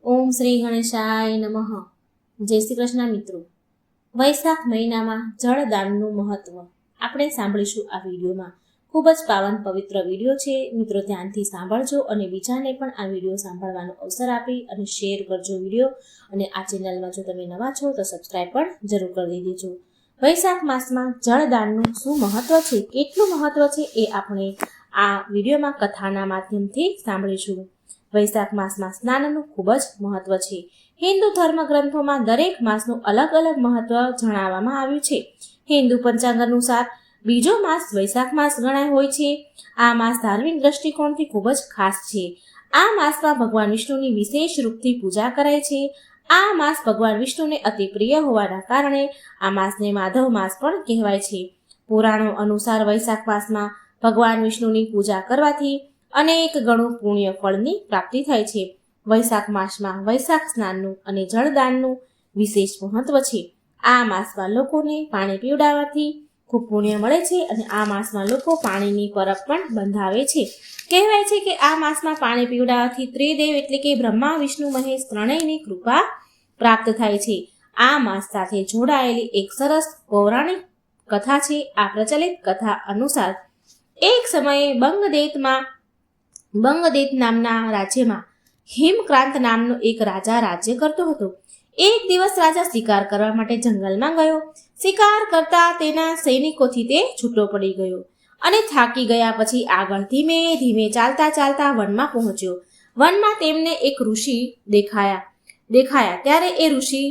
ઓમ શ્રી ગણેશાય નમઃ. જય શ્રી કૃષ્ણ મિત્રો. વૈશાખ મહિનામાં જળદાનનું મહત્વ આપણે સાંભળીશું આ વિડીયોમાં. ખૂબ જ પાવન પવિત્ર વિડીયો છે મિત્રો, ધ્યાનથી સાંભળજો અને બીજાને પણ આ વિડીયો સાંભળવાનો અવસર આપી અને શેર કરજો વિડીયો. અને આ ચેનલમાં જો તમે નવા છો તો સબસ્ક્રાઈબ પણ જરૂર કરી દેજો. વૈશાખ માસમાં જળદાનનું શું મહત્વ છે, કેટલું મહત્વ છે એ આપણે આ વિડીયોમાં કથાના માધ્યમથી સાંભળીશું. વૈશાખ માસમાં સ્નાનનું ખૂબ જ મહત્વ છે. હિન્દુ ધર્મ ગ્રંથોમાં દરેક માસનું અલગ અલગ મહત્વ જણાવવામાં આવ્યું છે. હિન્દુ પંચાંગ અનુસાર બીજો માસ વૈશાખ માસ ગણાય હોય છે. આ માસ ધાર્મિક દ્રષ્ટિકોણથી ખૂબ જ ખાસ છે. આ માસમાં ભગવાન વિષ્ણુની વિશેષ રૂપથી પૂજા કરાય છે. આ માસ ભગવાન વિષ્ણુને અતિ પ્રિય હોવાના કારણે આ માસને માધવ માસ પણ કહેવાય છે. પુરાણો અનુસાર વૈશાખ માસમાં ભગવાન વિષ્ણુની પૂજા કરવાથી અનેક ગણું પુણ્ય ફળની પ્રાપ્તિ થાય છે. વૈશાખ માસમાં વૈશાખ સ્નાનનું અને જળદાનનું વિશેષ મહત્વ છે. આ માસમાં લોકોને પાણી પીવડાવવાથી ખૂબ પુણ્ય મળે છે અને આ માસમાં લોકો પાણીની પરબ પણ બંધાવે છે. કહેવાય છે કે આ માસમાં પાણી પીવડાવવાથી ત્રિદેવ એટલે કે બ્રહ્મા વિષ્ણુ મહેશ ત્રણેયની કૃપા પ્રાપ્ત થાય છે. આ માસ સાથે જોડાયેલી એક સરસ પૌરાણિક કથા છે. આ પ્રચલિત કથા અનુસાર એક સમયે બંગદેત નામના રાજ્યમાં હિમક્રાંત નામનો એક રાજા રાજ્ય કરતો હતો. એક દિવસ રાજા શિકાર કરવા માટે જંગલમાં ગયો. શિકાર કરતા તેના સૈનિકોથી તે છૂટો પડી ગયો અને થાકી ગયા પછી આગળ ધીમે ધીમે ચાલતા વનમાં પહોંચ્યો. વનમાં તેમને એક ઋષિ દેખાયા. ત્યારે એ ઋષિ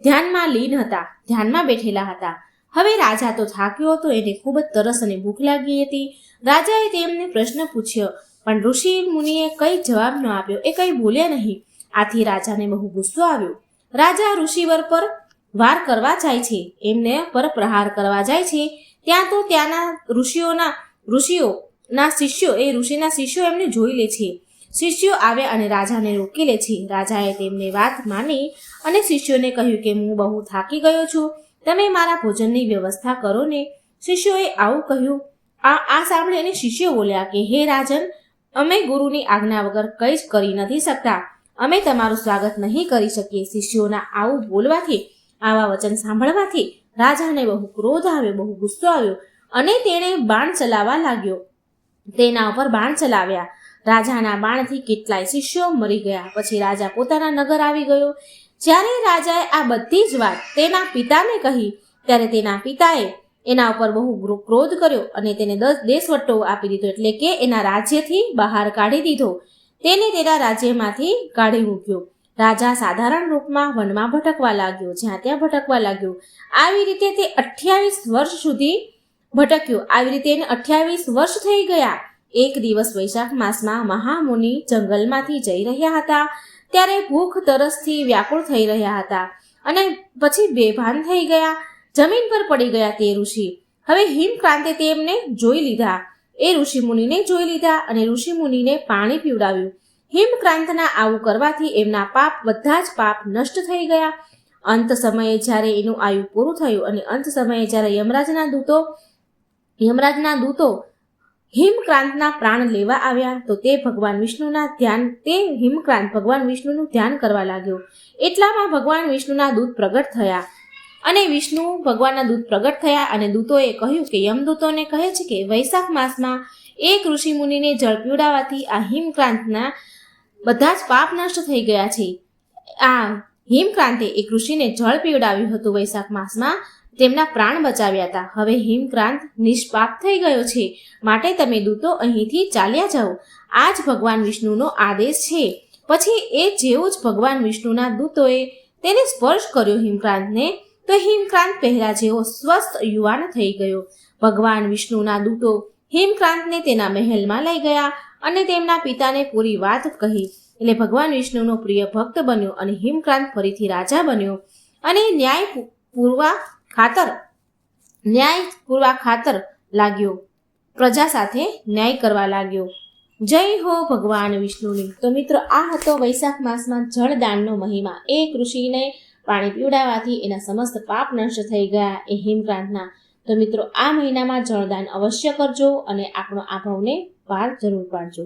ધ્યાનમાં બેઠેલા હતા. હવે રાજા તો થાક્યો હતો, એને ખૂબ જ તરસ અને ભૂખ લાગી હતી. રાજાએ તેમને પ્રશ્ન પૂછ્યો, પણ ઋષિ મુનિએ કઈ જવાબ ન આપ્યો. એ કઈ બોલ્યા નહીં. આથી રાજાને બહુ ગુસ્સો આવ્યો. રાજા ઋષિવર પર વાર કરવા જાય છે, એમને પર પ્રહાર કરવા જાય છે. ત્યાં તો ત્યાંના ઋષિના શિષ્યો એમને જોઈ લે છે. શિષ્યો આવ્યા અને રાજાને રોકી લે છે. રાજાએ તેમની વાત માની અને શિષ્યોને કહ્યું કે હું બહુ થાકી ગયો છું, તમે મારા ભોજનની વ્યવસ્થા કરો ને. શિષ્યોએ આવું કહ્યું. આ સાંભળી અને શિષ્યો બોલ્યા કે હે રાજન, અમે ગુરુની આજ્ઞા વગર કંઈ જ કરી નથી શકતા, અમે તમારું સ્વાગત નહીં કરી શકીએ. શિષ્યોના આવું બોલવાથી, આવા વચન સાંભળવાથી રાજાને બહુ ક્રોધ આવ્યો, બહુ ગુસ્સો આવ્યો અને તેણે બાણ ચલાવવા લાગ્યો. તેના ઉપર બાણ ચલાવ્યા. રાજાના બાણથી કેટલાય શિષ્યો મરી ગયા. પછી રાજા પોતાના નગર આવી ગયો. જ્યારે રાજાએ આ બધી જ વાત તેના પિતાને કહી ત્યારે તેના પિતાએ એના ઉપર બહુ ક્રોધ કર્યો અને તેને દેશવટ્ટો આપી દીધો, એટલે કે એના રાજ્યથી બહાર કાઢી દીધો. તેને તેના રાજ્યમાંથી કાઢી મૂક્યો. રાજા સાધારણ રૂપમાં વનમાં ભટકવા લાગ્યો, જ્યાં ત્યાં ભટકવા લાગ્યો. આવી રીતે તે 28 વર્ષ સુધી ભટક્યો. આવી રીતે એને 28 વર્ષ થઈ ગયા. એક દિવસ વૈશાખ માસમાં મહામુનિ જંગલમાંથી જઈ રહ્યા હતા. ત્યારે ભૂખ તરસથી વ્યાકુળ થઈ રહ્યા હતા અને પછી બેભાન થઈ ગયા. જમીન પર પડી ગયા તે ઋષિ. હવે હિમક્રાંતે તેમને જોઈ લીધા. એ ઋષિ મુનિને જોઈ લીધા અને ઋષિ મુનિને પાણી પીવડાવ્યું. હિમક્રાંતના આવું કરવાથી એમના બધા જ પાપ નષ્ટ થઈ ગયા. અંત સમયે જ્યારે એનું આયુ પૂરું થયું અને અંત સમયે જ્યારે યમરાજના દૂતો હિમક્રાંતના પ્રાણ લેવા આવ્યા તો હિમક્રાંત ભગવાન વિષ્ણુનું ધ્યાન કરવા લાગ્યો. એટલામાં ભગવાન વિષ્ણુના દૂત પ્રગટ થયા અને દૂતોએ કહ્યું કે યમદૂતોને કહે છે કે વૈશાખ માસમાં એક ઋષિ મુનિને જળ પીવડાવવાથી આ હિમક્રાંતના બધા જ પાપ નષ્ટ થઈ ગયા છે. આ હિમક્રાંતે એક ઋષિને જળ પીવડાવ્યું હતું. વૈશાખ માસમાં તેમના પ્રાણ બચાવ્યા હતા. હવે હિમક્રાંત નિષ્પાપ થઈ ગયો છે, માટે તમે દૂતો અહીંથી ચાલ્યા જાઓ. આ જ ભગવાન વિષ્ણુનો આદેશ છે. પછી એ જેવું જ ભગવાન વિષ્ણુના દૂતોએ તેને સ્પર્શ કર્યો હિમક્રાંતને, તો હિમક્રાંત પહેલા જેવો સ્વસ્થ યુવાન થઈ ગયો. ભગવાન વિષ્ણુના દૂતો હિમક્રાંતને તેના મહેલમાં લઈ ગયા અને તેમના પિતાને પૂરી વાત કહી. એટલે ભગવાન વિષ્ણુનો પ્રિય ભક્ત બન્યો અને હિમક્રાંત ફરીથી રાજા બન્યો અને ન્યાય પૂરવા ખાતર લાગ્યો, પ્રજા સાથે ન્યાય કરવા લાગ્યો. જય હો ભગવાન વિષ્ણુની. તો મિત્રો, આ હતો વૈશાખ માસમાં જળદાનનો મહિમા. એક ઋષિને પાણી પીવડાવવાથી એના સમસ્ત પાપ નષ્ટ થઈ ગયા એ હિમક્રાંતના. તો મિત્રો, આ મહિનામાં જળદાન અવશ્ય કરજો અને આપણો આ ભાવને પાર જરૂર પાડજો.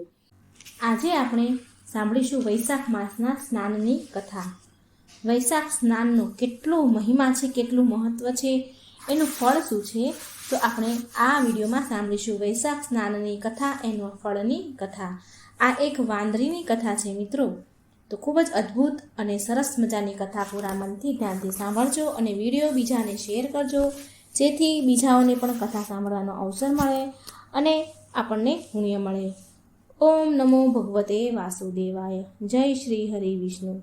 આજે આપણે સાંભળીશું વૈશાખ માસના સ્નાનની કથા. વૈશાખ સ્નાનનો કેટલો મહિમા છે, કેટલું મહત્વ છે, એનું ફળ શું છે, તો આપણે આ વિડીયોમાં સાંભળીશું વૈશાખ સ્નાનની કથા, એનો ફળની કથા. આ એક વાંદરીની કથા છે મિત્રો. તો ખૂબ જ અદ્ભુત અને સરસ મજાની કથા પૂરા મનથી ધ્યાનથી સાંભળજો અને વિડીયો બીજાને શેર કરજો, જેથી બીજાઓને પણ કથા સાંભળવાનો અવસર મળે અને આપણને પુણ્ય મળે. ઓમ નમો ભગવતે વાસુદેવાય. જય શ્રી હરિ વિષ્ણુ.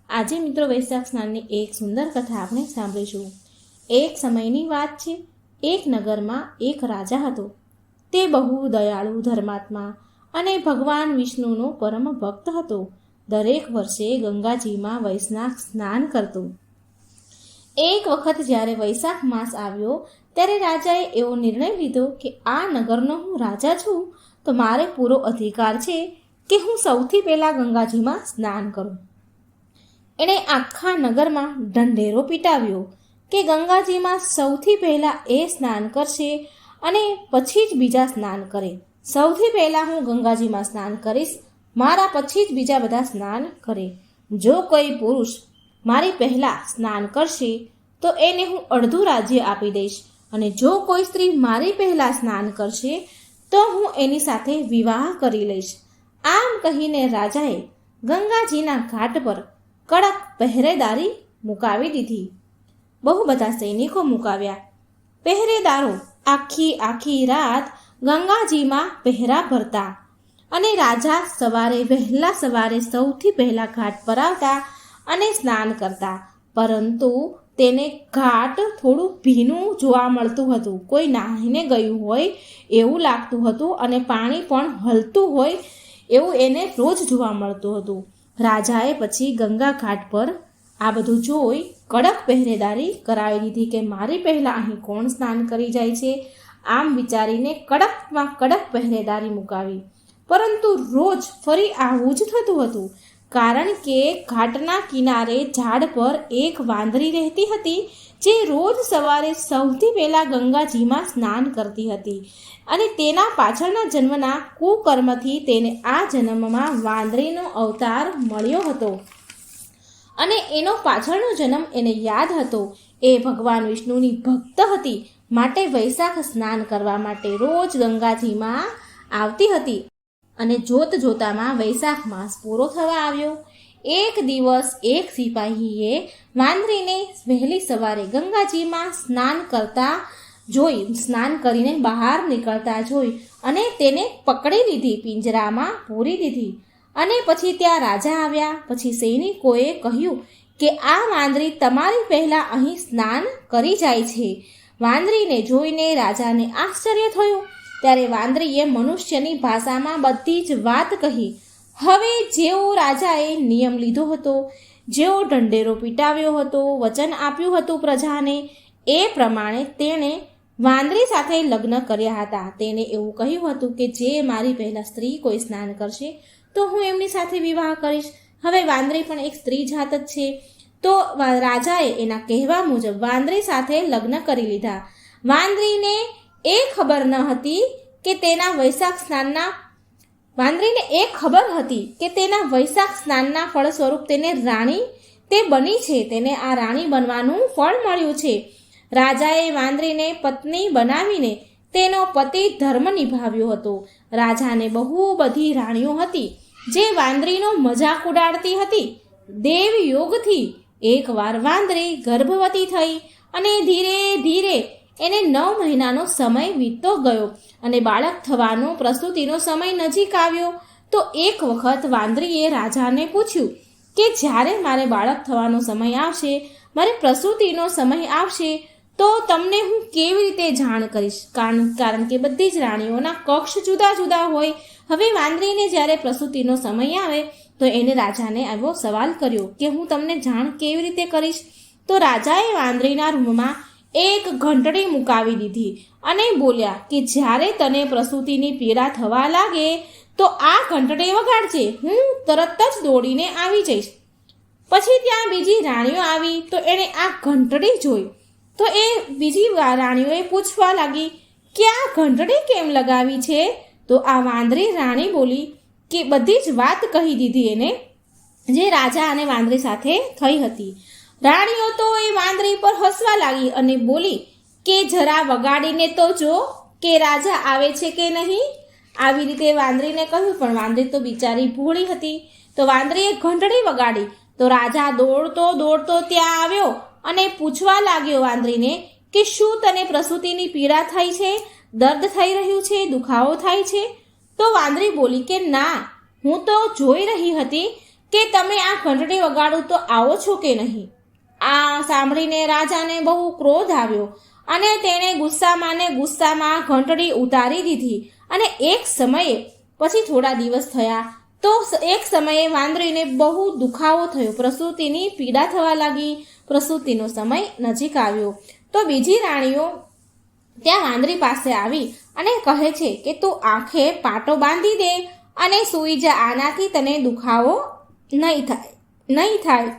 આજે મિત્રો વૈશાખ સ્નાનની એક સુંદર કથા આપણે સાંભળીશું. એક સમયની વાત છે. એક નગરમાં એક રાજા હતો. તે બહુ દયાળુ, ધર્માત્મા અને ભગવાન વિષ્ણુનો પરમ ભક્ત હતો. દરેક વર્ષે ગંગાજીમાં વૈશાખ સ્નાન કરતો. એક વખત જ્યારે વૈશાખ માસ આવ્યો ત્યારે રાજાએ એવો નિર્ણય લીધો કે આ નગરનો હું રાજા છું, તો મારે પૂરો અધિકાર છે કે હું સૌથી પહેલાં ગંગાજીમાં સ્નાન કરું. એણે આખા નગરમાં ઢંઢેરો પીટાવ્યો કે ગંગાજીમાં સૌથી પહેલાં એ સ્નાન કરશે અને પછી જ બીજા સ્નાન કરે. સૌથી પહેલાં હું ગંગાજીમાં સ્નાન કરીશ, મારા પછી જ બીજા બધા સ્નાન કરે. જો કોઈ પુરુષ મારી પહેલાં સ્નાન કરશે તો એને હું અડધું રાજ્ય આપી દઈશ, અને જો કોઈ સ્ત્રી મારી પહેલાં સ્નાન કરશે તો હું એની સાથે વિવાહ કરી લઈશ. આમ કહીને રાજાએ ગંગાજીના ઘાટ પર કડક પહેરેદારી મુકાવી દીધી. બહુ બધા સૈનિકો મુકાવ્યા. પહેરેદારો આખી રાત ગંગાજીમાં પહેરા ભરતા અને રાજા વહેલા સવારે સૌથી પહેલા ઘાટ પર આવતા અને સ્નાન કરતા. પરંતુ તેને ઘાટ થોડું ભીનું જોવા મળતું હતું. કોઈ નાહીને ગયું હોય એવું લાગતું હતું અને પાણી પણ હલતું હોય એવું એને રોજ જોવા મળતું હતું. રાજાએ પછી ગંગા ઘાટ પર આ બધું જોઈ કડક પહેરેદારી કરાવી દીધી કે મારી પહેલાં અહીં કોણ સ્નાન કરી જાય છે. આમ વિચારીને કડકમાં કડક પહેરેદારી મુકાવી. પરંતુ રોજ ફરી આવું જ થતું હતું, કારણ કે ઘાટના કિનારે ઝાડ પર એક વાંદરી રહેતી હતી, જે રોજ સવારે સૌથી પહેલાં ગંગાજીમાં સ્નાન કરતી હતી અને તેના પાછળના જન્મના કુકર્મથી તેને આ જન્મમાં વાંદરીનો અવતાર મળ્યો હતો અને એનો પાછળનો જન્મ એને યાદ હતો. એ ભગવાન વિષ્ણુની ભક્ત હતી, માટે વૈશાખ સ્નાન કરવા માટે રોજ ગંગાજીમાં આવતી હતી. અને જોતામાં વૈશાખ માસ પૂરો થવા આવ્યો. એક દિવસ એક સિપાહીએ વાંદરીને વહેલી સવારે ગંગાજીમાં સ્નાન કરીને બહાર નીકળતા જોઈ અને તેને પકડી લીધી, પિંજરામાં પૂરી દીધી. અને પછી ત્યાં રાજા આવ્યા. પછી સૈનિકોએ કહ્યું કે આ વાંદરી તમારી પહેલાં અહીં સ્નાન કરી જાય છે. વાંદરીને જોઈને રાજાને આશ્ચર્ય થયું. ત્યારે વાંદરીએ મનુષ્યની ભાષામાં બધી જ વાત કહી. હવે જેવો રાજાએ નિયમ લીધો હતો, જેવો ઢંઢેરો પીટાવ્યો હતો, વચન આપ્યું હતું પ્રજાને, એ પ્રમાણે તેણે વાંદરી સાથે લગ્ન કર્યા હતા. તેને એવું કહ્યું હતું કે જે મારી પહેલાં સ્ત્રી કોઈ સ્નાન કરશે તો હું એમની સાથે વિવાહ કરીશ. હવે વાંદરી પણ એક સ્ત્રી જાત જ છે, તો રાજાએ એના કહેવા મુજબ વાંદરી સાથે લગ્ન કરી લીધા. વાંદરીને એ ખબર ન હતી કે તેના વૈશાખ સ્નાનના ફળ સ્વરૂપ તેને રાણી તે બની છે. તેને આ રાણી બનવાનું ફળ મળ્યું છે. રાજાએ વાંદરીને પત્ની બનાવીને તેનો પતિ ધર્મ નિભાવ્યો હતો. રાજાને બહુ બધી રાણીઓ હતી જે વાંદરીનો મજાક ઉડાડતી હતી. દેવ યોગથી એકવાર વાંદરી ગર્ભવતી થઈ અને ધીરે ધીરે એને 9 મહિનાનો સમય વીતતો ગયો અને બાળક થવાનો પ્રસૂતિનો સમય નજીક આવ્યો. તો એક વખત વાંદરીએ રાજાને પૂછ્યું કે જ્યારે મારે બાળક થવાનો સમય આવશે, મારે પ્રસૂતિનો સમય આવશે, તો તમને હું કેવી રીતે જાણ કરીશ? કારણ કે બધી જ રાણીઓના કક્ષ જુદા જુદા હોય. હવે વાંદરીને જ્યારે પ્રસૂતિનો સમય આવે તો એને રાજાને આવો સવાલ કર્યો કે હું તમને જાણ કેવી રીતે કરીશ? તો રાજાએ વાંદરીના રૂમમાં એક ઘંટડી મુકાવી દીધી અને બોલ્યા કે જ્યારે તને પ્રસૂતિની પીડા થવા લાગે તો આ ઘંટડી વગાડજે, હું તરત જ દોડીને આવી જઈશ. પછી ત્યાં બીજી રાણીઓ આવી તો એણે આ ઘંટડી જોઈ. તો એ બીજી રાણીઓએ પૂછવા લાગી કે આ ઘંટડી કેમ લગાવી છે? તો આ વાંદરી રાણી બોલી કે બધી જ વાત કહી દીધી એને, જે રાજા અને વાંદરી સાથે થઈ હતી. રાણીઓ તો એ વાંદરી પર હસવા લાગી અને બોલી કે જરા વગાડીને તો જો કે રાજા આવે છે કે નહીં. આવી રીતે વાંદરીને કહ્યું, પણ વાંદરી તો બિચારી ભોળી હતી. તો વાંદરીએ ઘંટડી વગાડી તો રાજા દોડતો દોડતો ત્યાં આવ્યો અને પૂછવા લાગ્યો વાંદરીને કે શું તને પ્રસૂતિની પીડા થઈ છે, દર્દ થઈ રહ્યું છે, દુખાવો થાય છે? તો વાંદરી બોલી કે ના, હું તો જોઈ રહી હતી કે તમે આ ઘંટડી વગાડો તો આવો છો કે નહીં. આ સાંભળીને રાજાને બહુ ક્રોધ આવ્યો અને તેણે ગુસ્સામાં ઘંટડી ઉતારી દીધી. અને એક સમયે પછી થોડા દિવસ થયા તો એક સમયે વાંદરીને બહુ દુખાવો થયો, પ્રસૂતિની પીડા થવા લાગી. પ્રસૂતિનો સમય નજીક આવ્યો તો બીજી રાણીઓ ત્યાં વાંદરી પાસે આવી અને કહે છે કે તું આંખે પાટો બાંધી દે અને સૂઈ જા, આનાથી તને દુખાવો નહીં થાય.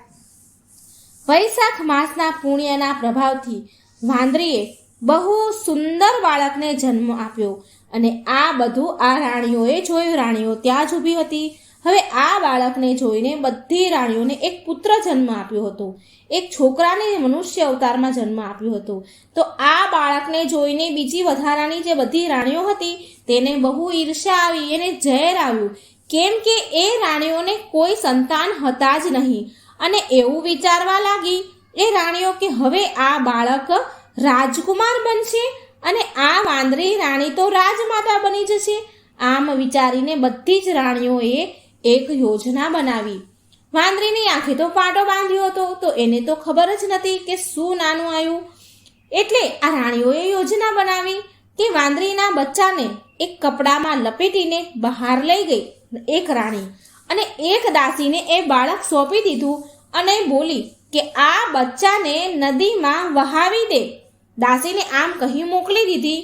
વૈશાખ માસના પુણ્યના પ્રભાવથી વાંદરીએ બહુ સુંદર બાળકને જન્મ આપ્યો અને આ બધું આ રાણીઓએ જોયું. રાણીઓ ત્યાં જ ઊભી હતી. હવે આ બાળકને જોઈને બધી રાણીઓને એક પુત્ર જન્મ આપ્યો હતો, એક છોકરાને મનુષ્ય અવતારમાં જન્મ આપ્યો હતો. તો આ બાળકને જોઈને બીજી વધારાની જે બધી રાણીઓ હતી તેને બહુ ઈર્ષ્યા આવી, એને ઝેર આવ્યું, કેમ કે એ રાણીઓને કોઈ સંતાન હતા જ નહીં. અને એવું વિચારવા લાગી એ રાણીઓ કે હવે આ બાળક રાજકુમાર બનશે અને આ વાંદરી રાણી તો રાજમાતા બની જશે. આમ વિચારીને બધી જ રાણીઓએ એક યોજના બનાવી. વાંદરીની આંખે તો પાટો બાંધ્યો હતો તો એને તો ખબર જ નથી કે શું નાનું આવ્યું. એટલે આ રાણીઓએ યોજના બનાવી કે વાંદરીના બચ્ચાને એક કપડામાં લપેટીને બહાર લઈ ગઈ એક રાણી અને એક દાસીને એ બાળક સોંપી દીધું અને બોલી કે આ બચ્ચાને નદીમાં વહાવી દે. દાસીને આમ કહી મોકલી દીધી.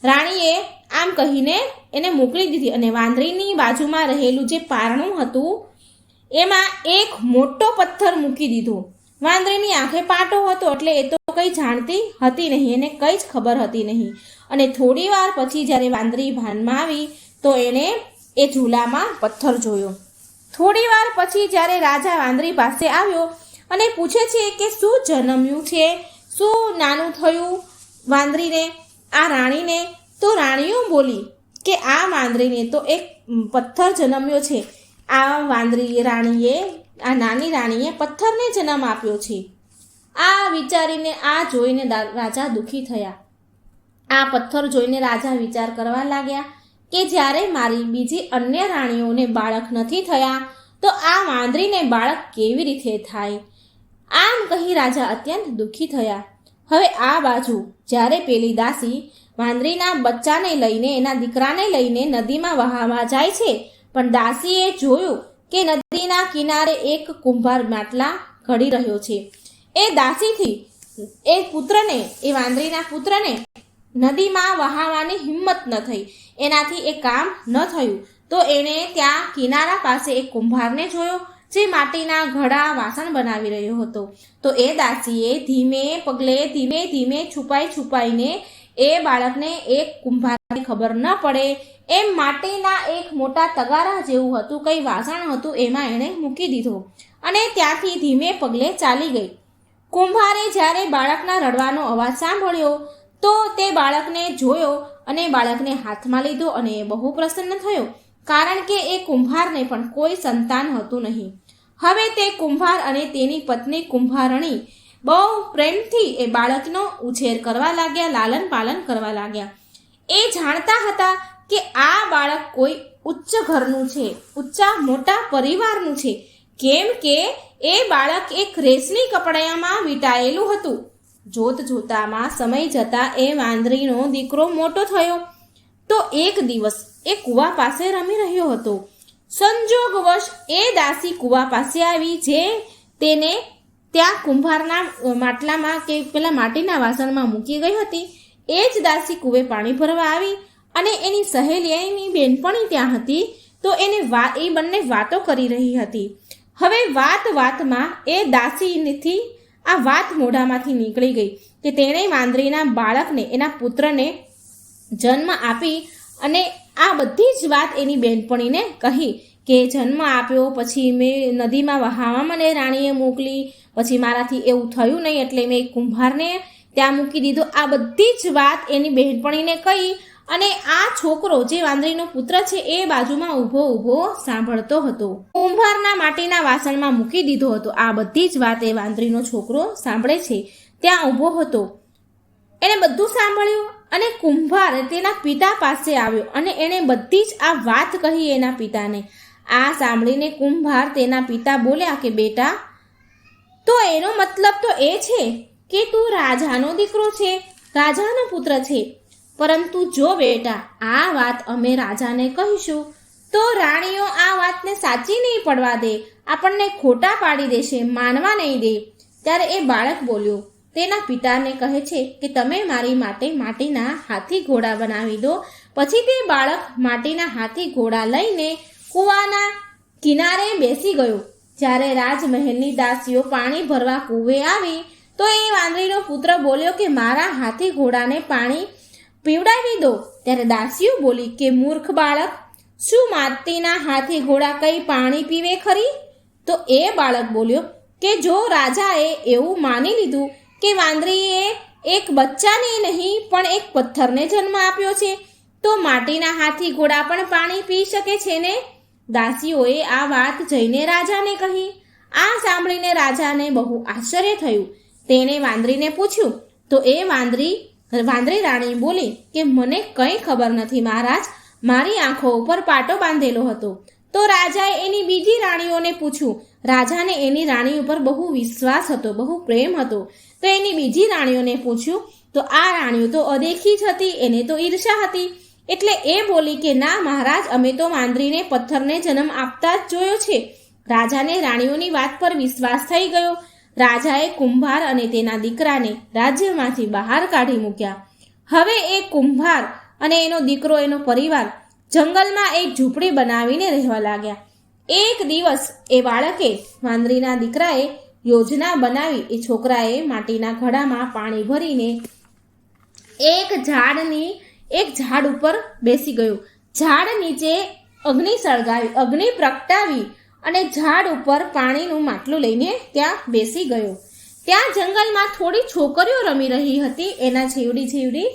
રાણીએ આમ કહીને એને મોકલી દીધી અને વાંદરીની બાજુમાં રહેલું જે પારણું હતું એમાં એક મોટો પથ્થર મૂકી દીધો. વાંદરીની આંખે પાટો હતો એટલે એ તો કંઈ જાણતી હતી નહીં, એને કંઈ જ ખબર હતી નહીં. અને થોડી વાર પછી જ્યારે વાંદરી ભાનમાં આવી તો એણે એ ઝૂલામાં પથ્થર જોયો. થોડી વાર પછી જ્યારે રાજા વાંદરી પાસે આવ્યો અને પૂછે છે કે શું જન્મ્યું છે, શું નાનું થયું વાંદરીને, આ રાણીને. તો રાણીઓ બોલી કે આ વાંદરીને તો એક પથ્થર જન્મ્યો છે. આ નાની રાણીએ પથ્થરને જન્મ આપ્યો છે. આ વિચારીને આ જોઈને રાજા દુઃખી થયા. આ પથ્થર જોઈને રાજા વિચાર કરવા લાગ્યા કે જ્યારે મારી બીજી અન્ય રાણીઓને બાળક નથી થયા તો આ વાંદરીને બાળક કેવી રીતે થાય. આમ કહી રાજા અત્યંત દુઃખી થયા. હવે આ બાજુ જ્યારે પેલી દાસી વાંદરીના બચ્ચાને લઈને એના દીકરાને લઈને નદીમાં વહાવા જાય છે, પણ દાસીએ જોયું કે નદીના કિનારે એક કુંભાર માટલા ઘડી રહ્યો છે. એ દાસીથી એ વાંદરીના પુત્રને નદીમાં વહાવવાની હિંમત ન થઈ, એનાથી એ કામ ન થયું. તો એણે ત્યાં કિનારા પાસે એક કુંભારને જોયો જે માટીના ઘડા વાસણ બનાવી રહ્યો હતો. તો એ દાસીએ ધીમે પગલે ધીમે ધીમે છુપાઈને એ બાળકને એક કુંભારની ખબર ન પડે એમ માટીના એક મોટા તગારા જેવું હતું, કંઈ વાસણ હતું, એમાં એણે મૂકી દીધો અને ત્યાંથી ધીમે પગલે ચાલી ગઈ. કુંભારે જ્યારે બાળકના રડવાનો અવાજ સાંભળ્યો તો તે બાળકને જોયો અને બાળકને હાથમાં લીધો અને એ બહુ પ્રસન્ન થયો, કારણ કે એ કુંભારને પણ કોઈ સંતાન હતું નહીં. હવે તે કુંભાર અને તેની પત્ની કુંભારણી બહુ પ્રેમથી એ બાળકનો ઉછેર કરવા લાગ્યા, લાલન પાલન કરવા લાગ્યા. એ જાણતા હતા કે આ બાળક કોઈ ઉચ્ચ ઘરનું છે, ઊંચા મોટા પરિવારનું છે, કેમ કે એ બાળક એક રેશમી કપડામાં વીંટાયેલું હતું. જોત જોતામાં સમય જતા એ વાંદરીનો દીકરો મોટો થયો. તો એક દિવસ એ કૂવા પાસે રમી રહ્યો હતો. સંજોગવશ એ દાસી કૂવા પાસે આવી જે તેને ત્યાં કુંભારના માટલામાં કે પેલા માટીના વાસણમાં મૂકી ગઈ હતી. એ જ દાસી કૂવે પાણી ભરવા આવી અને એની સહેલી એની બેનપણી ત્યાં હતી. તો એ બંને વાતો કરી રહી હતી. હવે વાતમાં એ દાસીથી આ વાત મોઢામાંથી નીકળી ગઈ કે તેણે વાંદરીના બાળકને, એના પુત્રને જન્મ આપી અને આ બધી જ વાત એની બેનપણીને કહી કે જન્મ આપ્યો, પછી મેં નદીમાં વહાવા મને રાણીએ મોકલી, પછી મારાથી એવું થયું નહીં એટલે મેં કુંભારને ત્યાં મૂકી દીધો. આ બધી જ વાત એની બહેનપણીને કહી અને આ છોકરો જે વાંદરીનો પુત્ર છે એ બાજુમાં ઊભો સાંભળતો હતો. કુંભારના માટીના વાસણમાં મૂકી દીધો હતો. આ બધી જ વાત એ વાંદરીનો છોકરો સાંભળે છે, ત્યાં ઊભો હતો. એણે બધું સાંભળ્યું અને કુંભાર તેના પિતા પાસે આવ્યો અને એણે બધી જ આ વાત કહી એના પિતાને. આ સાંભળીને કુંભાર તેના પિતા બોલ્યા કે બેટા, તો એનો મતલબ તો એ છે કે તું રાજાનો દીકરો છે, રાજાનો પુત્ર છે. પરંતુ જો બેટા આ વાત અમે રાજાને કહીશું તો રાણીઓ આ વાતને સાચી નહીં પડવા દે, આપણને ખોટા પાડી દેશે, માનવા નહીં દે. ત્યારે એ બાળક બોલ્યો, તેના પિતાને કહે છે કે તમે મારી માટે માટીના હાથી ઘોડા બનાવી દો. પછી તે બાળક માટીના હાથી ઘોડા લઈને કૂવાના કિનારે બેસી ગયો. જ્યારે રાજમહેલની દાસીઓ પાણી ભરવા કૂવે આવી તો એ વાંદરીનો પુત્ર બોલ્યો કે મારા હાથી ઘોડાને પાણી પીવડાવી દો. ત્યારે દાસીઓ બોલી કે મૂર્ખ બાળક, શું માટીના હાથી ઘોડા કઈ પાણી પીવે ખરી? તો એ બાળક બોલ્યો કે જો રાજાએ એવું માની લીધું કે વાંદરીએ એક બચ્ચાને નહીં પણ એક પથ્થરને જન્મ આપ્યો છે તો માટીના હાથી ઘોડા પણ પાણી પી શકે છે ને? દાસીઓએ આ વાત જઈને રાજાને કહી. આ સાંભળીને રાજાને બહુ આશ્ચર્ય થયું. તેણે વાંદરીને પૂછ્યું તો એ વાંદરી રાણી બોલી કે મને કંઈ ખબર નથી મહારાજ, મારી આંખો ઉપર પાટો બાંધેલો હતો. તો રાજાએ એની બીજી રાણીઓને પૂછ્યું. રાજાને એની રાણી ઉપર બહુ વિશ્વાસ હતો, બહુ પ્રેમ હતો. તો એની બીજી રાણીઓને પૂછ્યું તો આ રાણીઓ તો અદેખી જ હતી, એને તો ઈર્ષા હતી. એટલે એ બોલી કે ના મહારાજ, અમે તો વાંદરીને પથ્થરને જન્મ આપતા જ જોયો છે. રાજાને રાણીઓની વાત પર વિશ્વાસ થઈ ગયો. રાજાએ કુંભાર અને તેના દીકરાને રાજ્યમાંથી બહાર કાઢી મૂક્યા. હવે એ કુંભાર અને એનો દીકરો, એનો પરિવાર જંગલમાં એક ઝૂંપડી બનાવીને રહેવા લાગ્યા. એક દિવસ એ બાળકે, વાંદરીના દીકરાએ યોજના બનાવી. એ છોકરાએ માટીના ઘડામાં પાણી ભરીને એક ઝાડ ઉપર બેસી ગયો. ઝાડ નીચે અગ્નિ સળગાવી, અગ્નિ પ્રગટાવી અને ઝાડ ઉપર પાણીનું માટલું લઈને ત્યાં બેસી ગયો. ત્યાં જંગલમાં થોડી છોકરીઓ રમી રહી હતી. એના છેવડી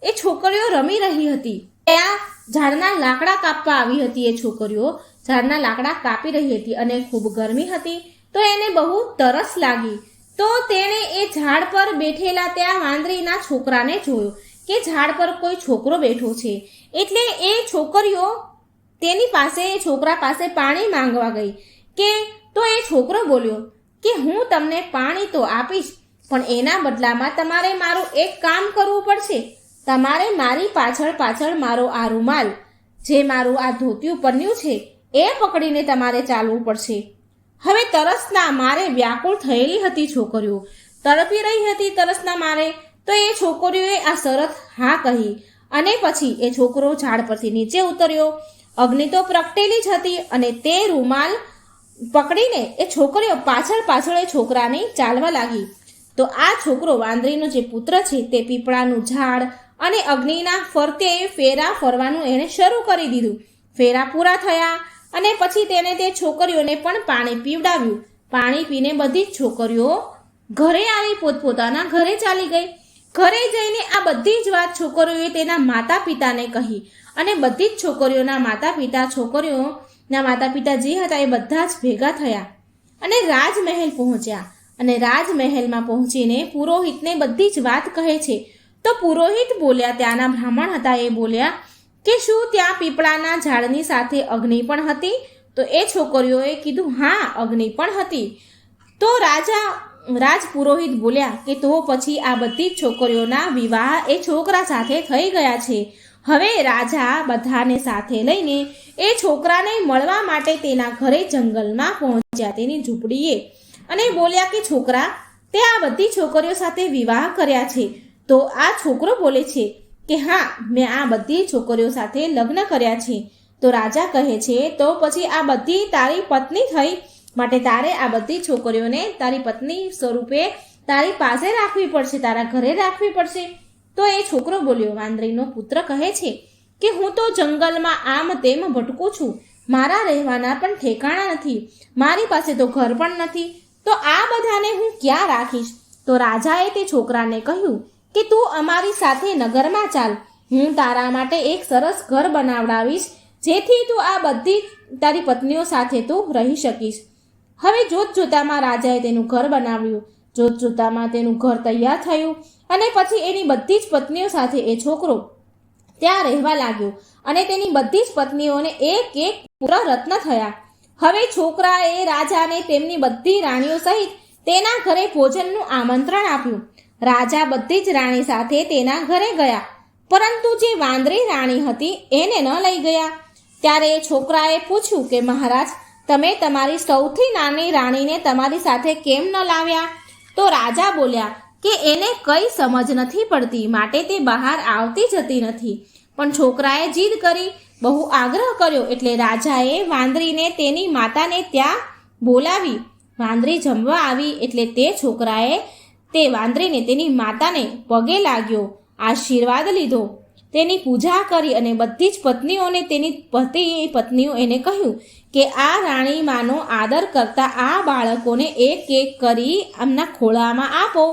એ છોકરીઓ રમી રહી હતી. ત્યાં ઝાડના લાકડા કાપવા આવી હતી. એ છોકરીઓ ઝાડના લાકડા કાપી રહી હતી અને ખૂબ ગરમી હતી તો એને બહુ તરસ લાગી. તો તેણે એ ઝાડ પર બેઠેલા ત્યાં વાંદરીના છોકરાને જોયો કે ઝાડ પર કોઈ છોકરો બેઠો છે. એટલે એ છોકરીઓ તેની પાસે, છોકરા પાસે પાણી માંગવા ગઈ. કે તો એ છોકરો બોલ્યો કે હું તમને પાણી તો આપીશ, પણ એના બદલામાં તમારે મારું એક કામ કરવું પડશે. તમારે મારી પાછળ મારો આ રૂમાલ, જે મારું આ ધોતિયું પન્યું છે, એ પકડીને તમારે ચાલવું પડશે. હવે તરસના મારે વ્યાકુળ થયેલી હતી છોકરીઓ, તડપી રહી હતી તરસના મારે. તો એ છોકરીઓએ આ શરત હા કહી અને પછી એ છોકરો ઝાડ પરથી નીચે ઉતર્યો. અગ્નિ તો પ્રગટેલી જ હતી અને તે રૂમાલ પકડીને એ છોકરીઓ પાછળ એ છોકરાને ચાલવા લાગી. તો આ છોકરો, વાંદરીનો જે પુત્ર છે, તે પીપળાનું ઝાડ અને અગ્નિના ફરતે ફેરા ફરવાનું એણે શરૂ કરી દીધું. ફેરા પૂરા થયા અને પછી તેને તે છોકરીઓને પણ પાણી પીવડાવ્યું. પાણી પીને બધી જ છોકરીઓ ઘરે આવી, પોતપોતાના ઘરે ચાલી ગઈ. ઘરે જઈને આ બધી જ વાત છોકરીઓએ તેના માતા પિતાને કહી અને બધી જ છોકરીઓના માતા પિતા જે હતા એ બધા જ ભેગા થયા અને રાજમહેલ પહોંચ્યા. અને રાજમહેલમાં પહોંચીને પુરોહિતને બધી જ વાત કહે છે. તો પુરોહિત બોલ્યા, ત્યાંના બ્રાહ્મણ હતા, એ બોલ્યા કે શું ત્યાં પીપળાના ઝાડની સાથે અગ્નિ પણ હતી? તો એ છોકરીઓએ કીધું હા, અગ્નિ પણ હતી. તો રાજ પુરોહિત બોલ્યા કે તો પછી આ બધી જ છોકરીઓના વિવાહ એ છોકરા સાથે થઈ ગયા છે. હવે રાજા બધાને સાથે લઈને એ છોકરાને મળવા માટે તેના ઘરે જંગલમાં પહોંચ્યા, તેની ઝૂંપડીએ, અને બોલ્યા કે છોકરા, તે આ બધી છોકરીઓ સાથે વિવાહ કર્યા છે? તો આ છોકરો બોલે છે કે હા, મેં આ બધી છોકરીઓ સાથે લગ્ન કર્યા છે. તો રાજા કહે છે તો પછી આ બધી તારી પત્ની થઈ, માટે તારે આ બધી છોકરીઓને તારી પત્ની સ્વરૂપે તારી પાસે રાખવી પડશે, તારા ઘરે રાખવી પડશે. તો એ છોકરો બોલ્યો, વાંદરીનો પુત્ર કહે છે કે હું તો જંગલમાં આમ તેમ ભટકું છું, મારા રહેવાના પણ ઠેકાણા નથી, મારી પાસે તો ઘર પણ નથી, તો આ બધાને હું ક્યાં રાખીશ? તો રાજાએ તે છોકરાને કહ્યું કે તું અમારી સાથે નગરમાં ચાલ, હું તારા માટે એક સરસ ઘર બનાવડાવીશ, જેથી તું આ બધી તારી પત્નીઓ સાથે તું રહી શકીશ. હવે જોત જોતામાં રાજાએ તેનું ઘર બનાવ્યું. જોત જોતામાં તેનું ઘર તૈયાર થયું અને પછી એની બધી જ પત્નીઓ સાથે એ છોકરો ત્યાં રહેવા લાગ્યો અને તેની બધી જ પત્નીઓને એક એક પુત્ર રત્ન થયા. હવે છોકરાએ રાજાને તેમની બધી રાણીઓ સહિત તેના ઘરે ભોજનનું આમંત્રણ આપ્યું. રાજા બધી જ રાણી સાથે તેના ઘરે ગયા, પરંતુ જે વાંદરી રાણી હતી એને ન લઈ ગયા. ત્યારે એ છોકરાએ પૂછ્યું કે મહારાજ, તમે તમારી સૌથી નાની રાણીને તમારી સાથે કેમ ન લાવ્યા? તો રાજા બોલ્યા કે એને કંઈ સમજ નથી પડતી, માટે તે બહાર આવતી જતી નથી. પણ છોકરાએ જીદ કરી, બહુ આગ્રહ કર્યો, એટલે રાજાએ વાંદરીને તેની માતાને ત્યાં બોલાવી. વાંદરી જમવા આવી એટલે તે છોકરાએ તે વાંદરીને તેની માતાને પગે લાગ્યો, આશીર્વાદ લીધો, તેની પૂજા કરી અને બધી જ પત્નીઓને તેની પત્નીઓ એને કહ્યું કે આ રાણીમાનો આદર કરતા આ બાળકોને એક એક કરી એમના ખોળામાં આપો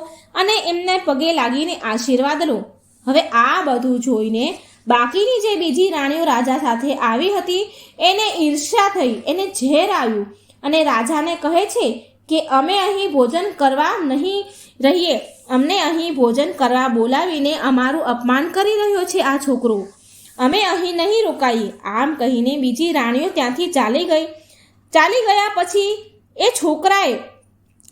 અને એમને પગે લાગીને આશીર્વાદ લો. હવે આ બધું જોઈને બાકીની જે બીજી રાણીઓ રાજા સાથે આવી હતી એને ઈર્ષ્યા થઈ, એને ઝેર આવ્યું અને રાજાને કહે છે કે અમે અહીં ભોજન કરવા નહીં રહીએ, અમને અહીં ભોજન કરવા બોલાવીને અમારું અપમાન કરી રહ્યો છે આ છોકરો, અમે અહીં નહીં રોકાઈએ. આમ કહીને બીજી રાણીઓ ત્યાંથી ચાલી ગયા. પછી એ છોકરાએ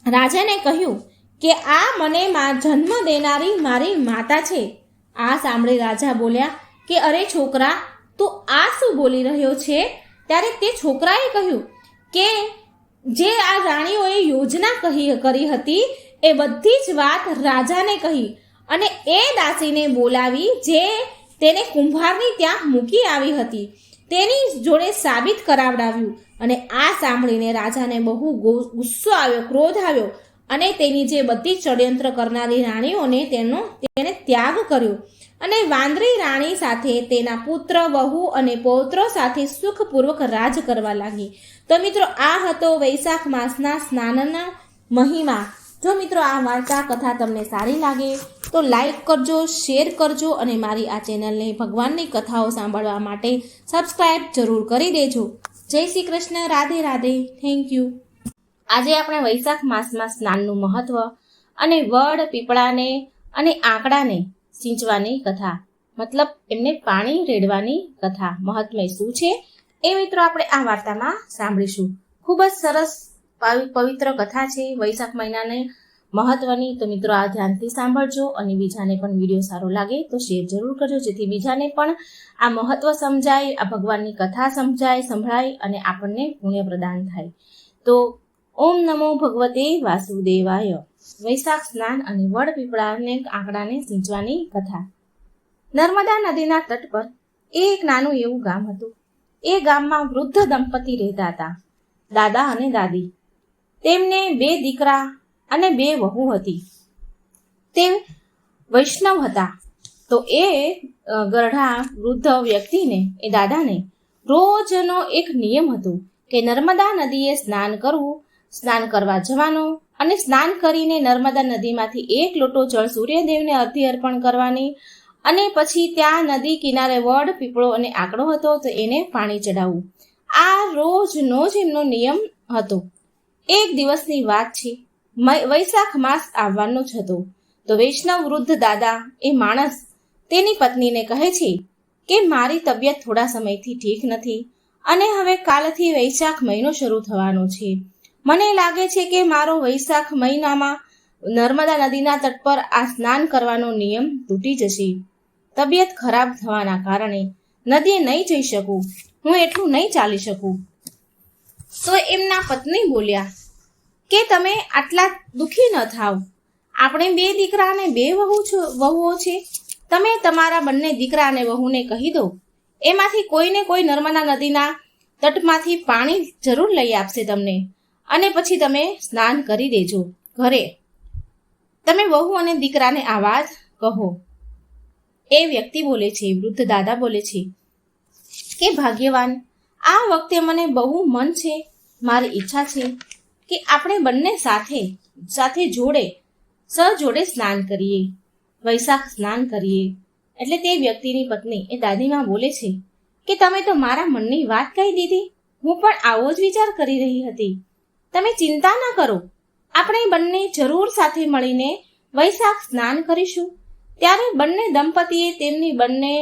રાજાને કહ્યું કે આ મને જન્મ દેનારી મારી માતા છે. આ સાંભળી રાજા બોલ્યા કે અરે છોકરા, તું આ શું બોલી રહ્યો છે? ત્યારે તે છોકરાએ કહ્યું કે જે આ રાણીઓએ યોજના કરી હતી એ બધી જ વાત રાજાને કહી અને એ દાસીને બોલાવી જે તેને કુંભારની ત્યાં મૂકી આવી હતી તેની જોડે સાબિત કરાવડાવ્યું. અને આ સાંભળીને રાજાને બહુ ગુસ્સો આવ્યો, ક્રોધ આવ્યો અને તેની જે બધી ષડયંત્ર કરનારી રાણીઓને તેને ત્યાગ કર્યો અને વાંદરી રાણી સાથે તેના પુત્ર, વહુ અને પૌત્રો સાથે સુખપૂર્વક રાજ કરવા લાગી. તો મિત્રો, આ હતો વૈશાખ માસના સ્નાનના મહિમા. જો મિત્રો આ વાર્તા કથા તમને સારી લાગે તો લાઈક કરજો, શેર કરજો અને મારી આ ચેનલને ભગવાનની કથાઓ સાંભળવા માટે સબસ્ક્રાઈબ જરૂર કરી દેજો. જય શ્રી કૃષ્ણ, રાધે રાધે, થેન્ક યુ. આજે આપણે વૈશાખ માસમાં સ્નાનનું મહત્વ અને વડ, પીપળાને અને આંકડાને સિંચવાની કથા, મતલબ એમને પાણી રેડવાની કથા, મહાત્મ્ય શું છે એ મિત્રો આપણે આ વાર્તામાં સાંભળીશું. ખૂબ જ સરસ પવિત્ર કથા છે વૈશાખ મહિનાને મહત્વની. તો મિત્રો આ ધ્યાનથી સાંભળજો અને બીજાને પણ વિડીયો સારો લાગે તો શેર જરૂર કરજો, જેથી બીજાને પણ આ મહત્વ સમજાય, આ ભગવાનની કથા સંભળાય અને આપણને પુણ્ય પ્રદાન થાય. તો ઓમ નમો ભગવતે વાસુદેવાય. વૈશાખ સ્નાન અને વડ, પીપળાને આંકડાને સિંચવાની કથા. નર્મદા નદીના તટ પર એક નાનું એવું ગામ હતું. એ ગામમાં વૃદ્ધ દંપતી રહેતા હતા, દાદા અને દાદી. તેમને 2 દીકરા અને 2 વહુ હતી. તે વૈષ્ણવ હતા. તો એ ગરઢા વૃદ્ધ વ્યક્તિને, એ દાદાને રોજનો એક નિયમ હતો કે નર્મદા નદીએ સ્નાન કરવા જવાનું અને સ્નાન કરીને નર્મદા નદીમાંથી 1 લોટો જળ સૂર્યદેવને અર્ઘ્ય અર્પણ કરવાની અને પછી ત્યાં નદી કિનારે વડ, પીપળો અને આંકડો હતો તો એને પાણી ચડાવવું. આ રોજનો જ એમનો નિયમ હતો. એક દિવસની વાત છે, વૈશાખ માસ આવવાનો જ હતો. તો વૈષ્ણવ વૃદ્ધ દાદા એ માણસ તેની પત્નીને કહે છે કે મારી તબિયત થોડા સમયથી ઠીક નથી અને હવે કાલથી વૈશાખ મહિનો શરૂ થવાનો છે. મને લાગે છે કે મારો વૈશાખ મહિનામાં નર્મદા નદીના તટ પર આ સ્નાન કરવાનો નિયમ તૂટી જશે. તબિયત ખરાબ થવાના કારણે નદીએ નહીં જઈ શકું, હું એટલું નહીં ચાલી શકું. તો એમના પત્ની બોલ્યા કે તમે આટલા દુઃખી ન થાવ, આપણે 2 દીકરા અને 2 વહુઓ છે, તમે તમારા બંને દીકરા અને વહુને કહી દો, એમાંથી કોઈને કોઈ નર્મદા નદીના તટમાંથી પાણી જરૂર લઈ આપશે તમને, અને પછી તમે સ્નાન કરી દેજો ઘરે. તમે વહુ અને દીકરાને આ વાત કહો. એ વ્યક્તિ બોલે છે, વૃદ્ધ દાદા બોલે છે કે ભાગ્યવાન, આ વખતે મને બહુ મન છે, મારી ઈચ્છા છે કે આપણે બંને સાથે જોડે સ્નાન કરીએ, વૈશાખ સ્નાન કરીએ. એટલે તે વ્યક્તિની પત્ની એ દાદીમાં બોલે છે કે તમે તો મારા મનની વાત કહી દીધી. હું પણ આવો જ વિચાર કરી રહી હતી. તમે ચિંતા ન કરો, આપણે બંને જરૂર સાથે મળીને વૈશાખ સ્નાન કરીશું. ત્યારે બંને દંપતીએ તેમની બંને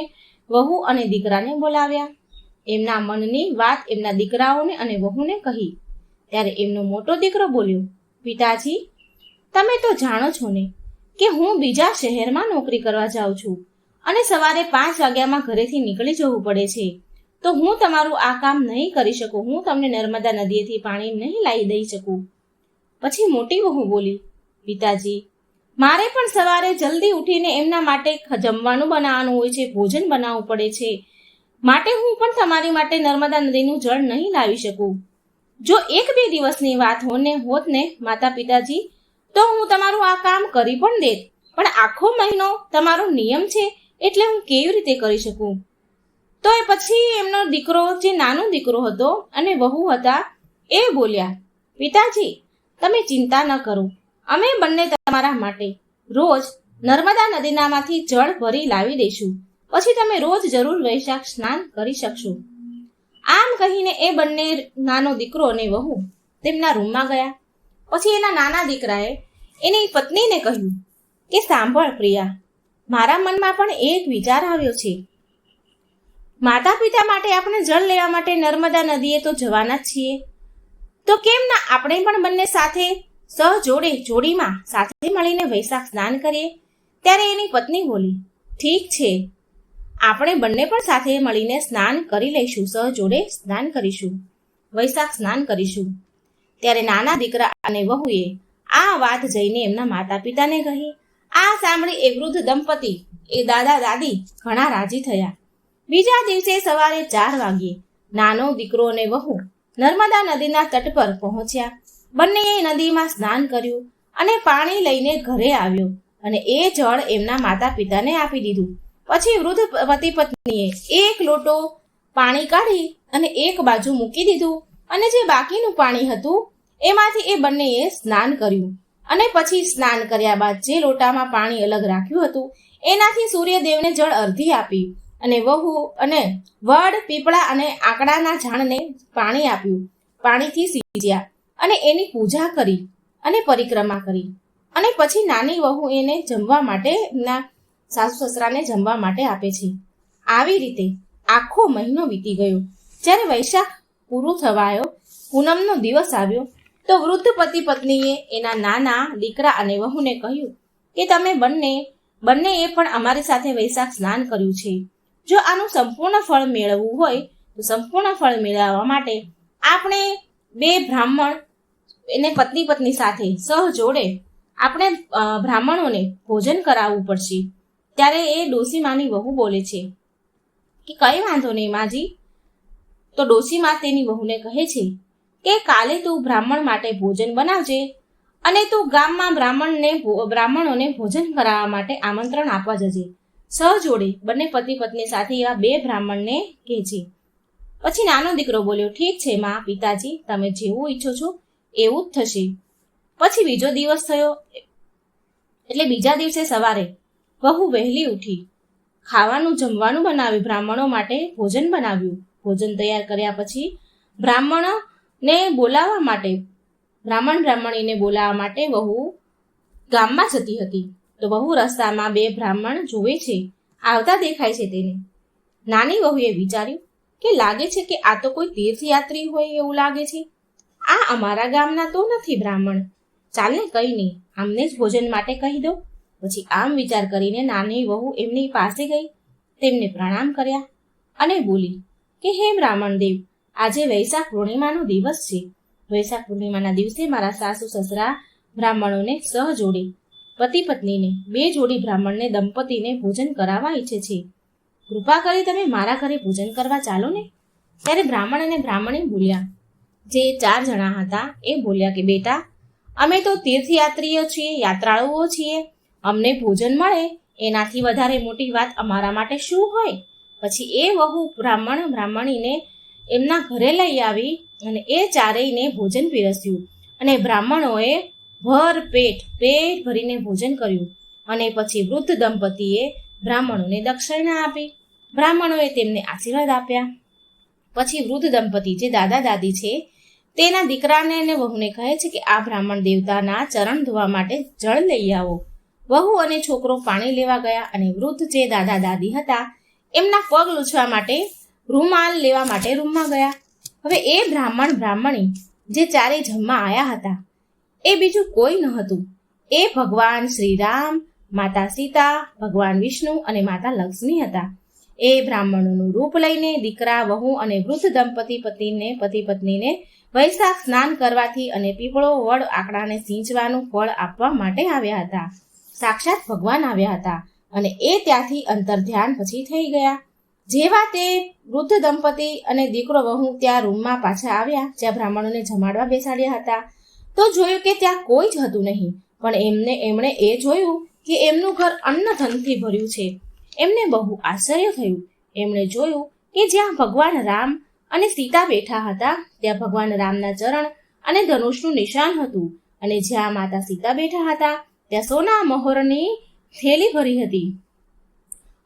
વહુ અને દીકરાને બોલાવ્યા. એમના મનની વાત એમના દીકરાઓને અને વહુને કહી. ત્યારે એમનો મોટો દીકરો બોલ્યો, પિતાજી, તમે તો જાણો છો ને કે હું બીજા શહેરમાં નોકરી કરવા જાઉં છું અને સવારે 5 વાગ્યામાં ઘરેથી નીકળી જવું પડે છે, તો હું તમારું આ કામ નહીં કરી શકું. હું તમને નર્મદા નદીએથી પાણી નહીં લાવી દઈ શકું. પછી મોટી વહુ બોલી, પિતાજી, મારે પણ સવારે જલ્દી ઉઠીને એમના માટે જમવાનું બનાવવાનું હોય છે, ભોજન બનાવવું પડે છે, માટે હું પણ તમારી માટે નર્મદા નદીનું જળ નહીં લાવી શકું. જો 1-2 દિવસની વાત હોત ને માતા પિતાજી, તો હું તમારું આ કામ કરી પણ દેત, પણ આખો મહિનો તમારો નિયમ છે એટલે હું કેવી રીતે કરી શકું? તો એ પછી એમનો દીકરો, જે નાનો દીકરો હતો અને વહુ હતા, એ બોલ્યા, પિતાજી, તમે ચિંતા ન કરો, અમે બંને તમારા માટે રોજ નર્મદા નદીનામાંથી જળ ભરી લાવી દઈશું. પછી તમે રોજ જરૂર વૈશાખ સ્નાન કરી શકશો. આમ કહીને એ બંને, નાનો દીકરો અને વહુ, તેમના રૂમમાં ગયા. પછી એના નાના દીકરાએ એની પત્નીને કહ્યું કે સાંભળ પ્રિયા, મારા મનમાં પણ એક વિચાર આવ્યો છે. માતા પિતા માટે આપણે જળ લેવા માટે નર્મદા નદીએ તો જવાના જ છીએ, તો કેમ ના આપણે પણ બંને સાથે જોડીમાં સાથે મળીને વૈશાખ સ્નાન કરીએ? ત્યારે એની પત્ની બોલી, ઠીક છે, આપણે બંને પણ સાથે મળીને સ્નાન કરી લઈશું, સહજોડે સ્નાન કરીશું, વૈશાખ સ્નાન કરીશું. ત્યારે નાના દીકરા અને વહુએ આ વાત જઈને એમના માતા પિતાને કહી. આ સાંભળી એ વૃદ્ધ દંપતી, એ દાદા દાદી ઘણા રાજી થયા. બીજા દિવસે સવારે 4 વાગ્યે નાનો દીકરો અને વહુ નર્મદા નદીના તટ પર પહોંચ્યા. બંનેએ નદીમાં સ્નાન કર્યું અને પાણી લઈને ઘરે આવ્યો અને એ જળ એમના માતા પિતાને આપી દીધું. પછી વૃદ્ધ પતિ પત્નીએ 1 લોટો પાણી કાઢી અને એક બાજુ મૂકી દીધું અને જે બાકીનું પાણી હતું એમાંથી એ બંનેએ સ્નાન કર્યું. અને પછી સ્નાન કર્યા બાદ જે લોટામાં પાણી અલગ રાખ્યું હતું એનાથી સૂર્યદેવને જળ અર્ધી આપી અને વહુ અને વડ, પીપળા અને આકડાના ઝાડને પાણી આપ્યું. પાણીથી સીંચ્યા અને એની પૂજા કરી અને પરિક્રમા કરી. અને પછી નાની વહુ એને જમવા માટે, એમના સાસુ સસરાને જમવા માટે આપે છે. આવી રીતે આખો મહિનો વીતી ગયો. જ્યારે વૈશાખ પૂરું થવાયો, પૂનમનો દિવસ આવ્યો, તો વૃદ્ધ પતિ પત્નીએ એના નાના દીકરા અને વહુને કહ્યું કે તમે બંનેએ પણ અમારી સાથે વૈશાખ સ્નાન કર્યું છે. જો આનું સંપૂર્ણ ફળ મેળવવું હોય તો સંપૂર્ણ ફળ મેળવવા માટે આપણે 2 બ્રાહ્મણ એને પત્ની સાથે સહજોડે આપણે બ્રાહ્મણોને ભોજન કરાવવું પડશે. ત્યારે એ ડોશીમાની વહુ બોલે છે કે કઈ વાંધો નહીં માજી. તો ડોશીમા તેની વહુને કહે છે કે કાલે તું બ્રાહ્મણ માટે ભોજન બનાવજે અને તું ગામમાં બ્રાહ્મણોને ભોજન કરાવવા માટે આમંત્રણ આપવા જજે. સહજોડે બંને પતિ પત્ની સાથે એવા 2 બ્રાહ્મણને કહે છે. પછી નાનો દીકરો બોલ્યો, ઠીક છે માં, પિતાજી, તમે જેવું ઈચ્છો છો એવું જ થશે. પછી બીજો દિવસ થયો. એટલે બીજા દિવસે સવારે વહુ વહેલી ઉઠી, જમવાનું બનાવ્યું, બ્રાહ્મણો માટે ભોજન બનાવ્યું. ભોજન તૈયાર કર્યા પછી બ્રાહ્મણીને બોલાવવા માટે વહુ ગામમાં જતી હતી. તો વહુ રસ્તામાં 2 બ્રાહ્મણ જોવે છે, આવતા દેખાય છે તેને. નાની વહુએ વિચાર્યું કે લાગે છે કે આ તો કોઈ તીર્થયાત્રી હોય એવું લાગે છે. આ અમારા ગામના તો નથી બ્રાહ્મણ. ચાલને કંઈ નહીં, આમને જ ભોજન માટે કહી દો. પછી આમ વિચાર કરીને નાની વહુ એમની પાસે ગઈ, તેમને પ્રણામ કર્યા અને બોલી કે હે બ્રાહ્મણ દેવ, આજે વૈશાખ પૂર્ણિમાનો દિવસ છે. વૈશાખ પૂર્ણિમાના દિવસે મારા સાસુ સસરા બ્રાહ્મણોને સહજોડે પતિ પત્નીને 2 જોડી બ્રાહ્મણને દંપતીને ભોજન કરાવવા ઈચ્છે છે. કૃપા કરી તમે મારા ઘરે ભોજન કરવા ચાલો ને. ત્યારે બ્રાહ્મણ અને બ્રાહ્મણી બોલ્યા, જે 4 જણા હતા એ બોલ્યા કે બેટા, અમે તો તીર્થયાત્રીઓ છીએ, યાત્રાળુઓ છીએ, અમને ભોજન મળે એનાથી વધારે મોટી વાત અમારા માટે શું હોય. પછી એ વહુ બ્રાહ્મણીને એમના ઘરે લઈ આવી અને એ ચારેયને ભોજન પીરસ્યું અને બ્રાહ્મણોએ પેટ ભરીને ભોજન કર્યું અને પછી વૃદ્ધ દંપતીએ બ્રાહ્મણોને દક્ષિણા આપી. બ્રાહ્મણોએ તેમને આશીર્વાદ આપ્યા. પછી વૃદ્ધ દંપતી જે દાદા દાદી છે તેના દીકરાને અને વહુને કહે છે કે આ બ્રાહ્મણ દેવતાના ચરણ ધોવા માટે જળ લઈ આવો. વહુ અને છોકરો પાણી લેવા ગયા અને વૃદ્ધ જે દાદા દાદી હતા એમના પગ લૂછવા માટે રૂમાલ લેવા માટે રૂમમાં ગયા. હવે એ બ્રાહ્મણી જે ચારે જમવા આવ્યા હતા એ બીજું કોઈ ન હતું. એ ભગવાન શ્રીરામ, માતા સીતા, ભગવાન વિષ્ણુ અને માતા લક્ષ્મી હતા. એ બ્રાહ્મણોનું રૂપ લઈને દીકરા, વહુ અને વૃદ્ધ દંપતી પતિ પત્નીને વૈશાખ સ્નાન કરવાથી અને પીપળો વડ આકડાને સિંચવાનું ફળ આપવા માટે આવ્યા હતા. સાક્ષાત ભગવાન આવ્યા હતા અને એ ત્યાંથી અંતર ધ્યાન પછી થઈ ગયા. જેવા તે વૃદ્ધ દંપતી અને દીકરો વહુ ત્યાં રૂમમાં પાછા આવ્યા જ્યાં બ્રાહ્મણોને જમાડવા બેસાડ્યા હતા તો જોયું કે ત્યાં કોઈ જ હતું નહીં. પણ એમણે એ જોયું કે એમનું ઘર અન્નધનથી ભર્યું છે. એમને બહુ આશ્ચર્ય થયું. એમણે જોયું કે જ્યાં ભગવાન રામ અને સીતા બેઠા હતા ત્યાં ભગવાન રામના ચરણ અને ધનુષનું નિશાન હતું અને જ્યાં માતા સીતા બેઠા હતા ત્યાં સોના મહોરની થેલી ભરી હતી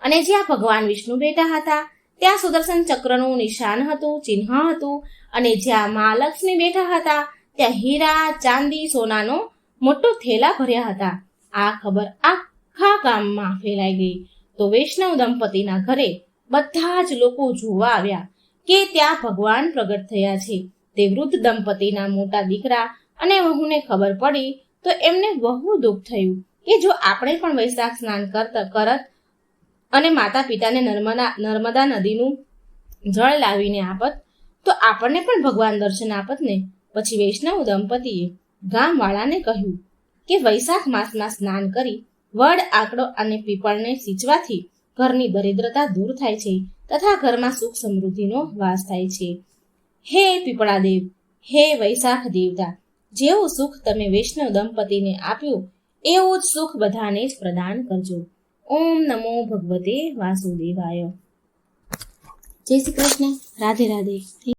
અને જ્યાં ભગવાન વિષ્ણુ બેઠા હતા ત્યાં સુદર્શન ચક્રનું નિશાન હતું, ચિહ્ન હતું અને જ્યાં મા લક્ષ્મી બેઠા હતા ત્યાં હીરા, ચાંદી, સોનાનો મોટો થેલા ભર્યા હતા. આ ખબર આખા ગામમાં ફેલાઈ ગઈ તો વૈષ્ણવ દંપતીના ઘરે બધા જ લોકો જોવા આવ્યા કે ત્યાં ભગવાન પ્રગટ થયા છે. તે વૃદ્ધ દંપતીના મોટા દીકરા અને વહુને ખબર પડી તો એમને બહુ દુઃખ થયું કે જો આપણે પણ વૈશાખ સ્નાન કરત અને માતા પિતાને નર્મદા નદીનું જળ લાવીને આપત તો આપણને પણ ભગવાન દર્શન આપત ને. પછી વૈષ્ણવ દંપતીએ ગામવાળાને કહ્યું કે વૈશાખ માસમાં સ્નાન કરી વડ, આકડો અને પીપળને સિંચવાથી ઘરની દરિદ્રતા દૂર થાય છે તથા ઘરમાં સુખ સમૃદ્ધિનો વાસ થાય છે. હે પીપળાદેવ, હે વૈશાખ દેવતા, જેવું સુખ તમે વૈષ્ણવ દંપતીને આપ્યું એવું જ સુખ બધાને જ પ્રદાન કરજો. ઓમ નમો ભગવતે વાસુદેવાય. જય શ્રી કૃષ્ણ. રાધે રાધે.